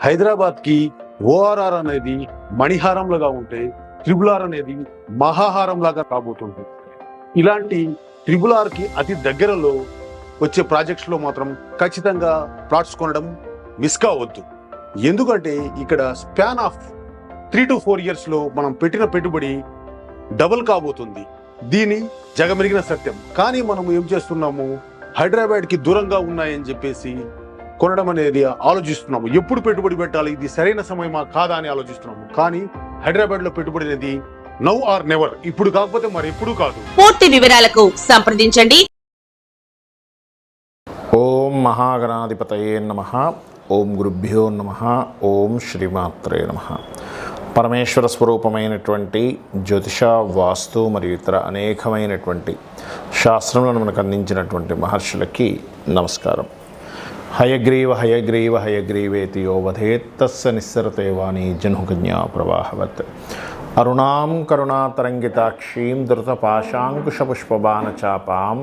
హైదరాబాద్కి ఓఆర్ఆర్ అనేది మణిహారంలాగా ఉంటే ట్రిబుల్ ఆర్ అనేది మహాహారంలాగా కాబోతుంది. ఇలాంటి ట్రిబుల్ ఆర్కి అతి దగ్గరలో వచ్చే ప్రాజెక్ట్స్లో మాత్రం ఖచ్చితంగా ప్లాట్స్ కొనడం మిస్ కావద్దు. ఎందుకంటే ఇక్కడ స్పాన్ ఆఫ్ 3 to 4 yearsలో మనం పెట్టిన పెట్టుబడి డబుల్ కాబోతుంది. దీని జగమెరిగిన సత్యం. కానీ మనం ఏం చేస్తున్నాము, హైదరాబాద్కి దూరంగా ఉన్నాయని చెప్పేసి కొనడం అనేది ఆలోచిస్తున్నాము. ఎప్పుడు పెట్టుబడి పెట్టాలి, ఇది సరైన సమయమా కాదా అని ఆలోచిస్తున్నాము. కానీ హైదరాబాద్లో పెట్టుబడి అనేది నౌ ఆర్ నెవర్, ఇప్పుడు కాకపోతే మరి ఎప్పుడు కాదు. పూర్తి వివరాలకు సంప్రదించండి. ఓం మహాగణాధిపతయే నమః. ఓం గురుభ్యో నమః. ఓం శ్రీమాత్రే నమః. పరమేశ్వర స్వరూపమైనటువంటి జ్యోతిష, వాస్తు మరియు ఇతర అనేకమైనటువంటి శాస్త్రములను మనకు అందించినటువంటి మహర్షులకి నమస్కారం. హయగ్రీవ హయగ్రీవ హయగ్రీవేతి యో వధేత్ తస్య నిస్సరతే వాణి జన్హుకన్యా ప్రవాహవత్. అరుణాం కరుణాతరంగితాక్షీం ధృతపాశాంకుశపుష్పబాణచాపాం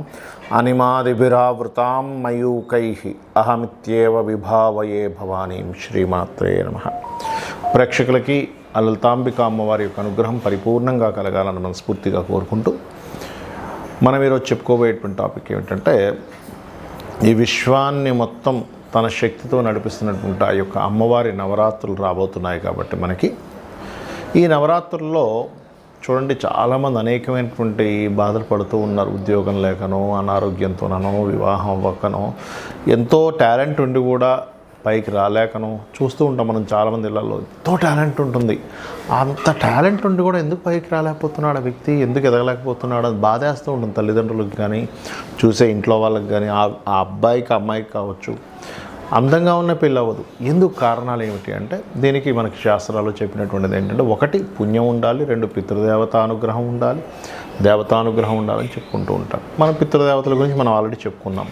అనిమాదిభిరావృతాం మయూకైః అహమిత్యేవ విభావయే భవానీం. శ్రీమాత్రే నమః. ప్రేక్షకులకి లలితాంబిక అమ్మవారి యొక్క అనుగ్రహం పరిపూర్ణంగా కలగాలని మనస్ఫూర్తిగా కోరుకుంటూ మనం ఈరోజు చెప్పుకోబోయేటువంటి టాపిక్ ఏమిటంటే, ఈ విశ్వాన్ని మొత్తం తన శక్తితో నడిపిస్తున్నటువంటి ఆ యొక్క అమ్మవారి నవరాత్రులు రాబోతున్నాయి. కాబట్టి మనకి ఈ నవరాత్రుల్లో చూడండి, చాలామంది అనేకమైనటువంటి బాధలు పడుతూ ఉన్నారు. ఉద్యోగం లేకనో, అనారోగ్యంతోనో, వివాహం అవ్వకనో, ఎంతో టాలెంట్ ఉండి కూడా పైకి రాలేకనో చూస్తూ ఉంటాం మనం. చాలామంది ఇళ్లలో ఎంతో టాలెంట్ ఉంటుంది, అంత టాలెంట్ ఉండి కూడా ఎందుకు పైకి రాలేకపోతున్నాడు ఆ వ్యక్తి, ఎందుకు ఎదగలేకపోతున్నాడు అని బాధేస్తూ ఉంటుంది తల్లిదండ్రులకు కానీ, చూసే ఇంట్లో వాళ్ళకి కానీ. ఆ అబ్బాయికి అమ్మాయికి కావచ్చు, అందంగా ఉన్న పెళ్ళి అవ్వదు. ఎందుకు కారణాలు ఏమిటి అంటే, దీనికి మనకి శాస్త్రాలు చెప్పినటువంటిది ఏంటంటే, 1 పుణ్యం ఉండాలి, 2 పితృదేవతానుగ్రహం ఉండాలి, దేవతానుగ్రహం ఉండాలని చెప్పుకుంటూ ఉంటాం. మన పితృదేవతల గురించి మనం ఆల్రెడీ చెప్పుకున్నాం.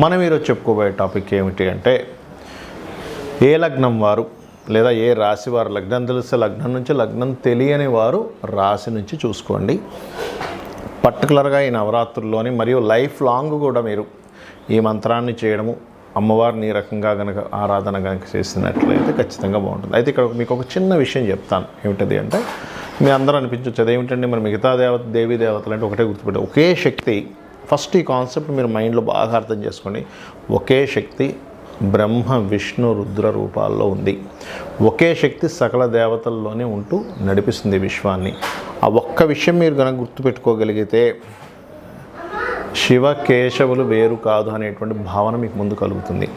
మనం ఈరోజు చెప్పుకోబోయే టాపిక్ ఏమిటి అంటే, ఏ లగ్నం వారు లేదా ఏ రాశి వారు, లగ్నం తెలిస్తే లగ్నం నుంచి, లగ్నం తెలియని వారు రాశి నుంచి చూసుకోండి. పర్టికులర్గా ఈ నవరాత్రుల్లోని మరియు లైఫ్ లాంగ్ కూడా మీరు ఈ మంత్రాన్ని చేయడము, అమ్మవారిని ఈ రకంగా కనుక ఆరాధన కనుక చేసినట్లయితే ఖచ్చితంగా బాగుంటుంది. అయితే ఇక్కడ మీకు ఒక చిన్న విషయం చెప్తాను. ఏమిటది అంటే, మీ అందరూ అనిపించవచ్చు అదేమిటంటే మరి మిగతా దేవీ దేవతలు అంటే ఒకటే గుర్తుపెట్టి, ఒకే శక్తి. ఫస్ట్ ఈ కాన్సెప్ట్ మీరు మైండ్లో బాగా అర్థం చేసుకోండి. ఒకే శక్తి బ్రహ్మ, విష్ణు, రుద్ర రూపాల్లో ఉంది. ఒకే శక్తి సకల దేవతల్లోనే ఉంటూ నడిపిస్తుంది విశ్వాన్ని. ఆ ఒక్క విషయం మీరు కనుక గుర్తుపెట్టుకోగలిగితే, శివ కేశవులు వేరు కాదు అనేటువంటి భావన మీకు ముందు కలుగుతుంది.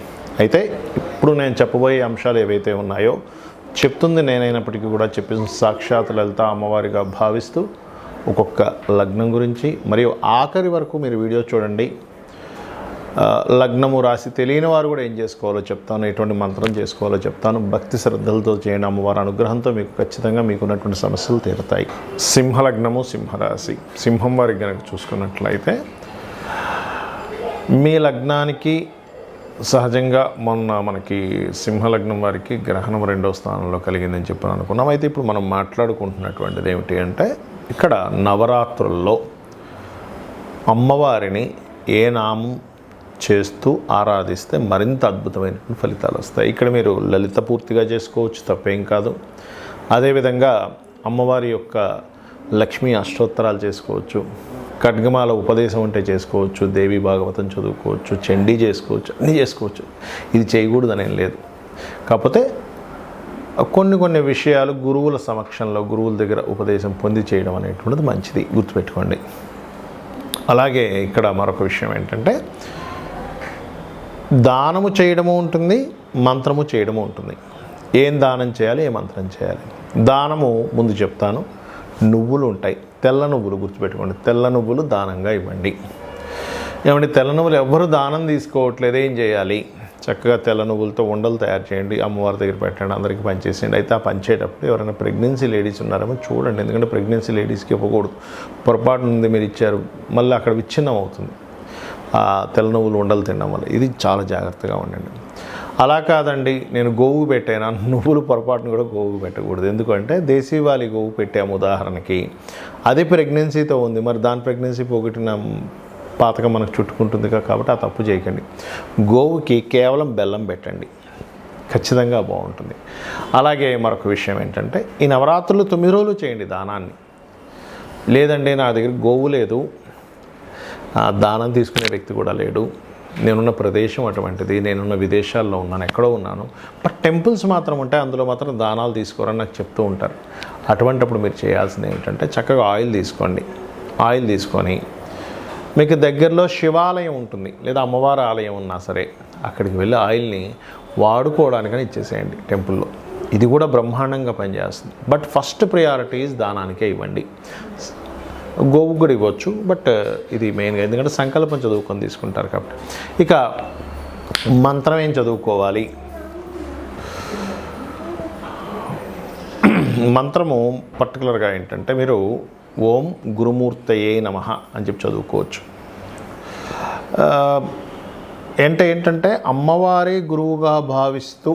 అయితే ఇప్పుడు నేను చెప్పబోయే అంశాలు ఏవైతే ఉన్నాయో, చెప్తుంది నేనైనప్పటికీ కూడా చెప్పిన సాక్షాత్ లలిత అమ్మవారిగా భావిస్తూ ఒక్కొక్క లగ్నం గురించి మరియు ఆఖరి వరకు మీరు వీడియో చూడండి. లగ్నము రాశి తెలియని వారు కూడా ఏం చేసుకోవాలో చెప్తాను, ఎటువంటి మంత్రం చేసుకోవాలో చెప్తాను. భక్తి శ్రద్ధలతో చేయండి. అమ్మవారి అనుగ్రహంతో మీకు ఖచ్చితంగా మీకున్నటువంటి సమస్యలు తీరుతాయి. సింహలగ్నము, సింహరాశి. సింహం వారికి కనుక చూసుకున్నట్లయితే, మీ లగ్నానికి సహజంగా మొన్న మనకి సింహలగ్నం వారికి గ్రహణం 2వ స్థానంలో కలిగిందని చెప్పని అనుకున్నాం. అయితే ఇప్పుడు మనం మాట్లాడుకుంటున్నటువంటిది ఏమిటి అంటే, ఇక్కడ నవరాత్రుల్లో అమ్మవారిని ఏ నామం చేస్తూ ఆరాధిస్తే మరింత అద్భుతమైనటువంటి ఫలితాలు వస్తాయి. ఇక్కడ మీరు లలిత పూర్తిగా చేసుకోవచ్చు, తప్పేం కాదు. అదేవిధంగా అమ్మవారి యొక్క లక్ష్మీ అష్టోత్తరాలు చేసుకోవచ్చు, ఖడ్గమాల ఉపదేశం ఉంటే చేసుకోవచ్చు, దేవి భాగవతం చదువుకోవచ్చు, చండీ చేసుకోవచ్చు, అన్నీ చేసుకోవచ్చు. ఇది చేయకూడదనేం లేదు. కాకపోతే కొన్ని విషయాలు గురువుల సమక్షంలో, గురువుల దగ్గర ఉపదేశం పొంది చేయడం అనేటువంటిది మంచిది, గుర్తుపెట్టుకోండి. అలాగే ఇక్కడ మరొక విషయం ఏంటంటే, దానము చేయడము ఉంటుంది, మంత్రము చేయడము ఉంటుంది. ఏం దానం చేయాలి, ఏ మంత్రం చేయాలి. దానము ముందు చెప్తాను. నువ్వులు ఉంటాయి, తెల్ల నువ్వులు గుర్తుపెట్టుకోండి. తెల్ల నువ్వులు దానంగా ఇవ్వండి. ఏమంటే తెల్ల నువ్వులు ఎవ్వరు దానం తీసుకోవట్లేదు, ఏం చేయాలి? చక్కగా తెల్ల నువ్వులతో ఉండలు తయారు చేయండి, అమ్మవారి దగ్గర పెట్టండి, అందరికీ పనిచేసేయండి. అయితే ఆ పనిచేటప్పుడు ఎవరైనా ప్రెగ్నెన్సీ లేడీస్ ఉన్నారేమో చూడండి, ఎందుకంటే ప్రెగ్నెన్సీ లేడీస్కి ఇవ్వకూడదు. పొరపాటు నుండి మీరు ఇచ్చారు, మళ్ళీ అక్కడ విచ్ఛిన్నం అవుతుంది ఆ తెల్ల నువ్వులు ఉండలు తినడం వల్ల. ఇది చాలా జాగ్రత్తగా ఉండండి. అలా కాదండి, నేను గోవు పెట్టాను, నువ్వులు పొరపాటును కూడా గోవు పెట్టకూడదు. ఎందుకంటే దేశీవాలి గోవు పెట్టాము ఉదాహరణకి, అది ప్రెగ్నెన్సీతో ఉంది, మరి దాని ప్రెగ్నెన్సీ పోగొట్టిన పాతకం మనకు చుట్టుకుంటుంది కాబట్టి ఆ తప్పు చేయకండి. గోవుకి కేవలం బెల్లం పెట్టండి. ఖచ్చితంగా బాగుంటుంది. అలాగే మరొక విషయం ఏంటంటే ఈ నవరాత్రులు 9 రోజులు చేయండి దానాన్ని. లేదండి నా దగ్గర గోవు లేదు, దానం తీసుకునే వ్యక్తి కూడా లేడు, నేనున్న ప్రదేశం అటువంటిది, నేనున్న విదేశాల్లో ఉన్నాను, ఎక్కడో ఉన్నాను, బట్ టెంపుల్స్ మాత్రం ఉంటాయి, అందులో మాత్రం దానాలు తీసుకోరని నాకు చెప్తూ ఉంటారు. అటువంటిప్పుడు మీరు చేయాల్సింది ఏమిటంటే చక్కగా ఆయిల్ తీసుకోండి. ఆయిల్ తీసుకొని మీకు దగ్గరలో శివాలయం ఉంటుంది లేదా అమ్మవారి ఆలయం ఉన్నా సరే అక్కడికి వెళ్ళి ఆయిల్ని వాడుకోవడానికని ఇచ్చేసేయండి టెంపుల్లో. ఇది కూడా బ్రహ్మాండంగా పనిచేస్తుంది. బట్ ఫస్ట్ ప్రయారిటీస్ దానానికే ఇవ్వండి. గోవు కూడా ఇవ్వచ్చు, బట్ ఇది మెయిన్గా ఎందుకంటే సంకల్పం చదువుకొని తీసుకుంటారు కాబట్టి. ఇక మంత్రం ఏం చదువుకోవాలి? మంత్రము పర్టికులర్గా ఏంటంటే మీరు ఓం గురుమూర్తయే నమః అని చెప్పి చదువుకోవచ్చు. ఏంటంటే అమ్మవారే గురువుగా భావిస్తూ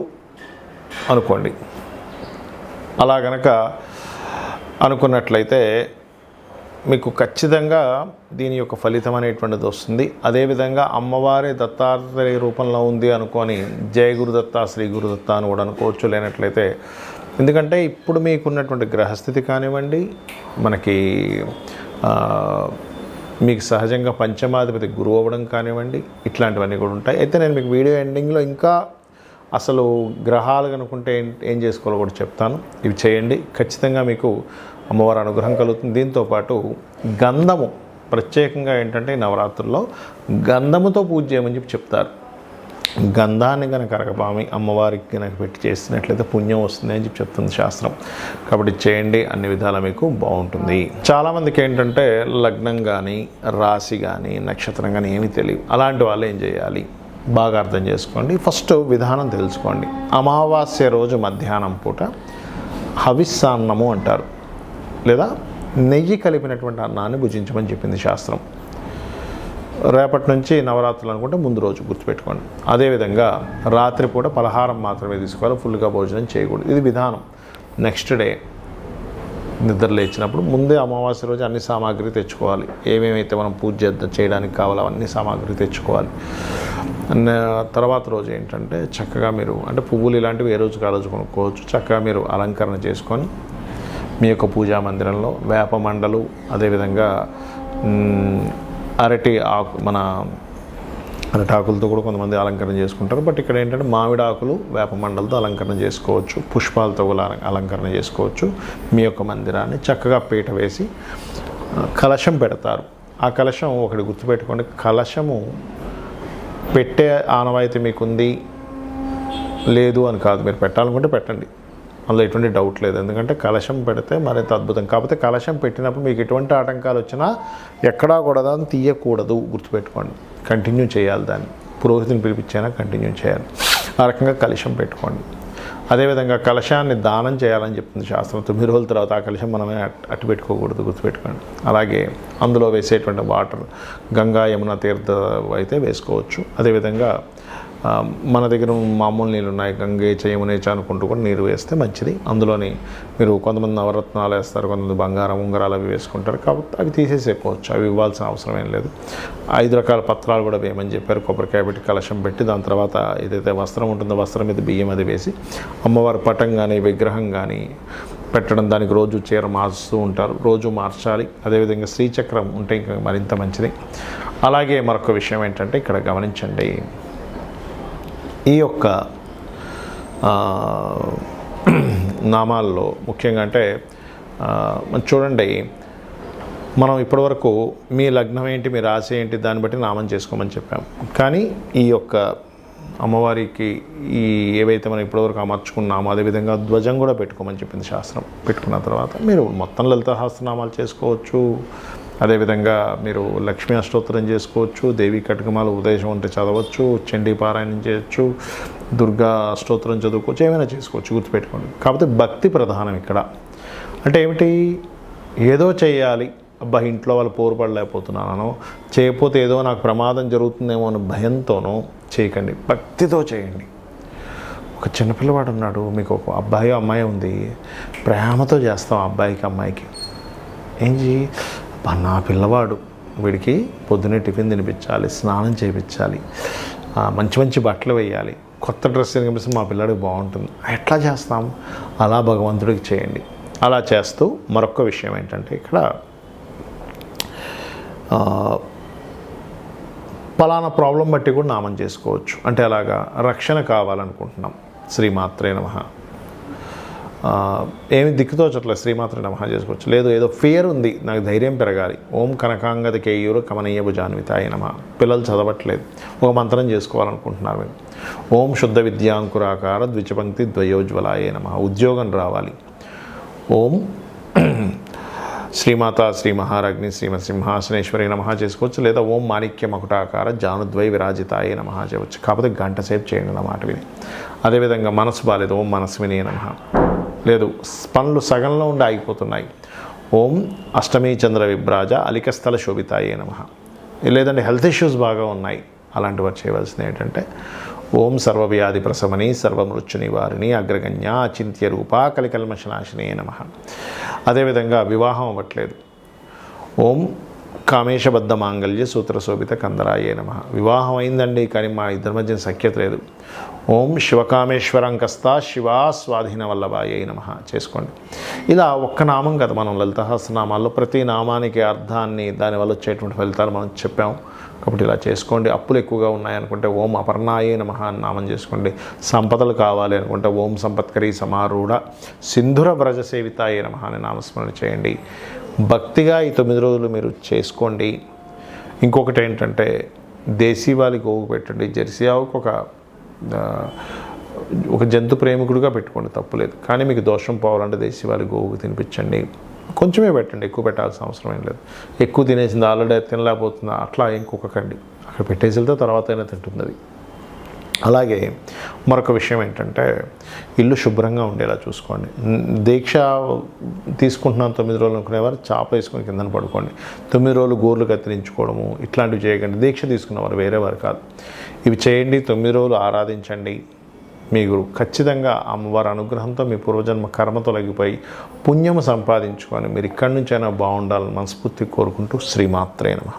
అనుకోండి. అలా గనక అనుకున్నట్లయితే మీకు ఖచ్చితంగా దీని యొక్క ఫలితం అనేటువంటిది వస్తుంది. అదేవిధంగా అమ్మవారే దత్తాత్రేయ రూపంలో ఉంది అనుకొని జయ గురుదత్త శ్రీ గురుదత్త అని కూడా అనుకోవచ్చు. లేనట్లయితే ఎందుకంటే ఇప్పుడు మీకున్నటువంటి గ్రహస్థితి కానివ్వండి, మనకి మీకు సహజంగా పంచమాధిపతి గురువు అవ్వడం కానివ్వండి, ఇట్లాంటివన్నీ కూడా ఉంటాయి. అయితే నేను మీకు వీడియో ఎండింగ్లో ఇంకా అసలు గ్రహాలు కనుకుంటే ఏం చేసుకోవాలో కూడా చెప్తాను. ఇవి చేయండి, ఖచ్చితంగా మీకు అమ్మవారి అనుగ్రహం కలుగుతుంది. దీంతోపాటు గంధము ప్రత్యేకంగా ఏంటంటే నవరాత్రుల్లో గంధముతో పూజ చేయమని చెప్పి చెప్తారు. గంధాన్ని కనుక అరగపామి అమ్మవారికి కనుక పెట్టి చేసినట్లయితే పుణ్యం వస్తుంది అని చెప్పి చెప్తుంది శాస్త్రం. కాబట్టి చేయండి, అన్ని విధాలా మీకు బాగుంటుంది. చాలామందికి ఏంటంటే లగ్నం కానీ రాశి కానీ నక్షత్రం కానీ ఏమీ తెలియదు. అలాంటి వాళ్ళు ఏం చేయాలి బాగా అర్థం చేసుకోండి. ఫస్ట్ విధానం తెలుసుకోండి. అమావాస్య రోజు మధ్యాహ్నం పూట హవిస్సాన్నము అంటారు, లేదా నెయ్యి కలిపినటువంటి అన్నాన్ని భుజించమని చెప్పింది శాస్త్రం. రేపటి నుంచి నవరాత్రులు అనుకుంటే ముందు రోజు గుర్తుపెట్టుకోండి. అదేవిధంగా రాత్రిపూట పలహారం మాత్రమే తీసుకోవాలి, ఫుల్గా భోజనం చేయకూడదు. ఇది విధానం. నెక్స్ట్ డే నిద్ర లేచినప్పుడు ముందే అమావాస్య రోజు అన్ని సామాగ్రి తెచ్చుకోవాలి. ఏమేమైతే మనం పూజ చేయడానికి కావాలో అవన్నీ సామాగ్రి తెచ్చుకోవాలి. తర్వాత రోజు ఏంటంటే చక్కగా మీరు అంటే పువ్వులు ఇలాంటివి ఏ రోజుకి ఆ రోజు కొనుక్కోవచ్చు. చక్కగా మీరు అలంకరణ చేసుకొని మీ యొక్క పూజా మందిరంలో వేప మండలు, అదేవిధంగా అరటి ఆకు, మన అరటి ఆకులతో కూడా కొంతమంది అలంకరణ చేసుకుంటారు. బట్ ఇక్కడ ఏంటంటే మామిడి ఆకులు వేప మండలతో అలంకరణ చేసుకోవచ్చు, పుష్పాలతో కూడా అలంకరణ చేసుకోవచ్చు. మీ యొక్క మందిరాన్ని చక్కగా పీట వేసి కలశం పెడతారు. ఆ కలశం ఒకటి గుర్తుపెట్టుకోండి, కలశము పెట్టే ఆనవాయితీ మీకుంది లేదు అని కాదు, మీరు పెట్టాలనుకుంటే పెట్టండి, అందులో ఎటువంటి డౌట్ లేదు. ఎందుకంటే కలశం పెడితే మరింత అద్భుతం. కాకపోతే కలశం పెట్టినప్పుడు మీకు ఎటువంటి ఆటంకాలు వచ్చినా ఎక్కడా కూడా దాన్ని తీయకూడదు, గుర్తుపెట్టుకోండి. కంటిన్యూ చేయాలి, దాన్ని పురోహితుని పిలిపించైనా కంటిన్యూ చేయాలి. ఆ రకంగా కలశం పెట్టుకోండి. అదేవిధంగా కలశాన్ని దానం చేయాలని చెప్తుంది శాస్త్రం. 9 రోజుల తర్వాత ఆ కలశం మనమే అట్టు పెట్టుకోకూడదు, గుర్తుపెట్టుకోండి. అలాగే అందులో వేసేటువంటి వాటర్ గంగా యమున తీర్థ అయితే వేసుకోవచ్చు. అదేవిధంగా మన దగ్గర మామూలు నీళ్ళు ఉన్నాయి, గంగే యమునేచ అనుకుంటూ కూడా నీరు వేస్తే మంచిది. అందులోని మీరు కొంతమంది నవరత్నాలు వేస్తారు, కొంతమంది బంగారం ఉంగరాలు అవి వేసుకుంటారు. కాబట్టి అవి తీసేసేసుకోవచ్చు, అవి ఇవ్వాల్సిన అవసరం ఏం లేదు. 5 రకాల పత్రాలు కూడా వేయమని చెప్పారు. కొబ్బరికాయ పెట్టి కలశం పెట్టి దాని తర్వాత ఏదైతే వస్త్రం ఉంటుందో వస్త్రం మీద బియ్యం అది వేసి అమ్మవారి పటం కానీ విగ్రహం కానీ పెట్టడం. దానికి రోజు చీర మార్చుతూ ఉంటారు, రోజు మార్చాలి. అదేవిధంగా శ్రీచక్రం ఉంటే ఇంకా మరింత మంచిది. అలాగే మరొక విషయం ఏంటంటే ఇక్కడ గమనించండి, ఈ యొక్క నామాల్లో ముఖ్యంగా అంటే చూడండి, మనం ఇప్పటివరకు మీ లగ్నం ఏంటి, మీ రాశి ఏంటి, దాన్ని బట్టి నామం చేసుకోమని చెప్పాం. కానీ ఈ యొక్క అమ్మవారికి ఈ ఏవైతే మనం ఇప్పటివరకు అమర్చుకున్నామో అదేవిధంగా ధ్వజం కూడా పెట్టుకోమని చెప్పింది శాస్త్రం. పెట్టుకున్న తర్వాత మీరు మొత్తం లలిత సహస్రనామాలు చేసుకోవచ్చు. అదేవిధంగా మీరు లక్ష్మీ అష్టోత్తరం చేసుకోవచ్చు, దేవి కటకమాల ఉదయం ఉంటే చదవచ్చు, చండీ పారాయణం చేయొచ్చు, దుర్గా అష్టోత్తరం చదువుకోవచ్చు, ఏమైనా చేసుకోవచ్చు, గుర్తుపెట్టుకోండి. కాకపోతే భక్తి ప్రధానం ఇక్కడ. అంటే ఏమిటి, ఏదో చేయాలి, అబ్బా ఇంట్లో వాళ్ళు పోరుపడలేకపోతున్నానో, చేయకపోతే ఏదో నాకు ప్రమాదం జరుగుతుందేమో అని భయంతోనో చేయకండి, భక్తితో చేయండి. ఒక చిన్నపిల్లవాడు ఉన్నాడు, మీకు ఒక అబ్బాయి అమ్మాయి ఉంది, ప్రేమతో చేస్తాం అబ్బాయికి అమ్మాయికి. ఏంటి, నా పిల్లవాడు, వీడికి పొద్దున్నే టిఫిన్ తినిపించాలి, స్నానం చేయించాలి, మంచి మంచి బట్టలు వేయాలి, కొత్త డ్రెస్ కనిపిస్తే మా పిల్లాడికి బాగుంటుంది, ఎట్లా చేస్తాం? అలా భగవంతుడికి చేయండి. అలా చేస్తూ మరొక విషయం ఏంటంటే ఇక్కడ పలానా ప్రాబ్లం బట్టి కూడా నామం చేసుకోవచ్చు. అంటే అలాగా రక్షణ కావాలనుకుంటున్నాం, శ్రీమాత్రే నమః. ఏమి దిక్కుతోచట్లేదు, శ్రీమాత్రే నమః చేసుకోవచ్చు. లేదు ఏదో ఫియర్ ఉంది, నాకు ధైర్యం పెరగాలి, ఓం కనకాంగద కేయూరు కమనీయ భుజాన్వితాయ నమః. పిల్లలు చదవట్లేదు, ఒక మంత్రం చేసుకోవాలనుకుంటున్నారు మీరు, ఓం శుద్ధ విద్యాంకురాకార ద్విచపంక్తి ద్వయోజ్వలాయ నమః. ఉద్యోగం రావాలి, ఓం శ్రీమాత శ్రీ మహారాజ్ఞి శ్రీమత్ సింహాసనేశ్వరి నమః చేసుకోవచ్చు. లేదా ఓం మాణిక్య మకుటాకార జానుద్వై విరాజితాయ నమః చేయవచ్చు. కాకపోతే గంట సేపు చేయండి నా మాట విని. అదేవిధంగా మనసు బాలేదు, ఓం మనస్విని నమః. లేదు పనులు సగంలో ఉండి ఆగిపోతున్నాయి, ఓం అష్టమీ చంద్ర విభ్రాజ అలికస్థల శోభితాయే నమః. లేదంటే హెల్త్ ఇష్యూస్ బాగా ఉన్నాయి, అలాంటి వారు చేయవలసింది ఏంటంటే ఓం సర్వవ్యాధి ప్రశమని సర్వమృత్యు నివారిణి అగ్రగణ్య అచింత్య రూప కలికల్మషనాశినే నమః. అదేవిధంగా వివాహం అవ్వట్లేదు, ఓం కామేశబద్ధ మాంగళ్య సూత్ర శోభిత కందరాయే నమః. వివాహం అయిందండి కానీ మా ఇద్దరి మధ్య సఖ్యత లేదు, ఓం శివకామేశ్వరంకస్త శివా స్వాధీన వల్లభాయే నమః చేసుకోండి. ఇలా ఒక్క నామం కదా, మనం లలిత సహస్రనామాల్లో ప్రతి నామానికి అర్థాన్ని దానివల్ల వచ్చేటువంటి ఫలితాలు మనం చెప్పాము. కాబట్టి ఇలా చేసుకోండి. అప్పులు ఎక్కువగా ఉన్నాయనుకుంటే ఓం అపర్ణాయే నమః అని నామం చేసుకోండి. సంపదలు కావాలి అనుకుంటే ఓం సంపత్కరీ సమారూఢ సింధుర వ్రజ సేవితాయే నమః అని నామస్మరణ చేయండి. భక్తిగా ఈ 9 రోజులు మీరు చేసుకోండి. ఇంకొకటి ఏంటంటే దేశీవాలి గోవు పెట్టండి, జెర్సీ ఆవుకు ఒక జంతు ప్రేమికుడిగా పెట్టుకోండి, తప్పులేదు. కానీ మీకు దోషం పోవాలంటే దేశీవాలి గోవుకు తినిపించండి. కొంచెమే పెట్టండి, ఎక్కువ పెట్టాల్సిన అవసరం ఏం లేదు. ఎక్కువ తినేసింది ఆల్రెడీ తినలేకపోతుందా అట్లా ఇంకొకకండి, అక్కడ పెట్టేసి వెళ్తే తర్వాత అయినా తింటుంది అది. అలాగే మరొక విషయం ఏంటంటే ఇల్లు శుభ్రంగా ఉండేలా చూసుకోండి. దీక్ష తీసుకుంటున్నాను 9 రోజులు అనుకునేవారు చాప వేసుకొని కిందన పడుకోండి. 9 రోజులు గోర్లు కత్తిరించుకోవడము ఇట్లాంటివి చేయకండి. దీక్ష తీసుకున్నవారు వేరే వారు కాదు, ఇవి చేయండి. 9 రోజులు ఆరాధించండి. మీరు ఖచ్చితంగా అమ్మవారి అనుగ్రహంతో మీ పూర్వజన్మ కర్మ తొలగిపోయి పుణ్యము సంపాదించుకొని మీరు ఇక్కడి నుంచైనా బాగుండాలని మనస్ఫూర్తి కోరుకుంటూ శ్రీమాత్రే నమః.